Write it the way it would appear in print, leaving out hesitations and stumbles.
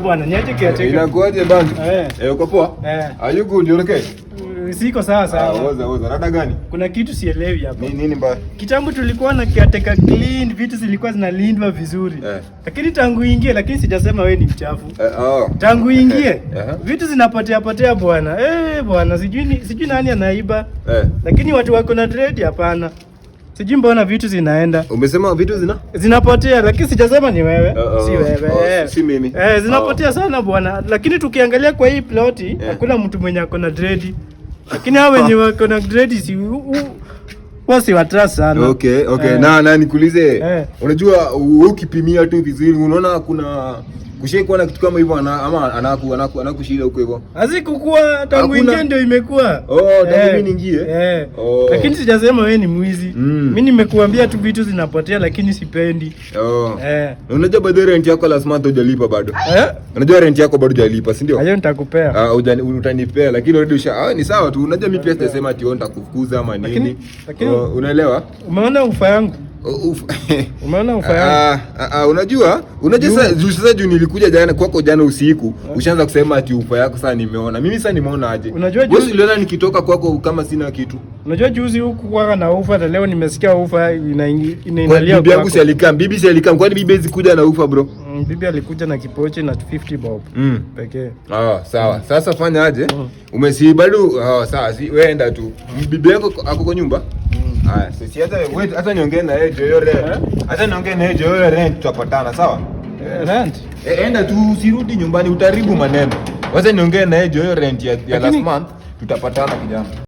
Bwana, niache kiacheke. Inakuaje bana? Uko poa? Are you good? You okay? Siko sawa. Oza. Rada gani? Kuna kitu sielewi hapa. Nini mbaya? Kitambo tulikuwa na kiateka clean, vitu zilikuwa zinalindwa vizuri. Lakini tangu ingie, lakini sijasema wewe ni mchafu. Tangu ingie, vitu zinapotea bwana. Bwana, sijui nani anaiba. Lakini watu wako na dread hapana. Sijui mbona vitu zinaenda. Umesema vitu zinapotea, lakini sijasema ni wewe. Si wewe. Si mimi. Zinapotea sana bwana. Lakini tukiangalia kwa hii ploti, hakuna mtu mwenye ako na dread. Lakini hao wenye wako na dread si wasi watrust sana. Okay. Na nikuulize. Unajua ukipimia tu vizuri unaona kuna kushaikuwa na kitu kama hivyo ama anakushida huko hivyo. Hazikukua tangu ingie ndio imekuwa. Tangu mimi niingie. Lakini sijasema wewe ni mwizi. Mimi nimekuambia tu vitu zinapotea lakini sipendi. Unajua bado rent yako last month hujalipa bado. Unajua rent yako bado hujalipa, si ndio? Hayo nitakupea. Utanipea lakini already ni sawa tu. Unajua mimi pia sitasema ati nitakufukuza ama nini. Lakini unaelewa? Umeona ufa yangu? Umeona ufa yangu? Unajua sasa juu nilikuja jana kwako jana usiku, ushaanza kusema ati ufa yako sasa nimeona. Mimi sasa nimeona aje? Unajua juzi uliona nikitoka kwako kama sina kitu. Unajua juzi huku kwaka na ufa na leo nimesikia ufa inaingia kwako. Bibi yangu si alikaa, kwani bibi hizi kuja na ufa bro? Bibi alikuja na kipochi na 50 bob pekee. Sawa. Sasa fanya aje? Umesi bado sawa, wewe enda tu. Bibi yako ako kwa nyumba? Sisi hata niongee na yeye Joyo rent. Hata niongee na yeye Joyo rent tutapatana, sawa? Rent? Enda tu usirudi nyumbani utaribu maneno. Wacha niongee na yeye Joyo rent ya last month tutapatana kijana.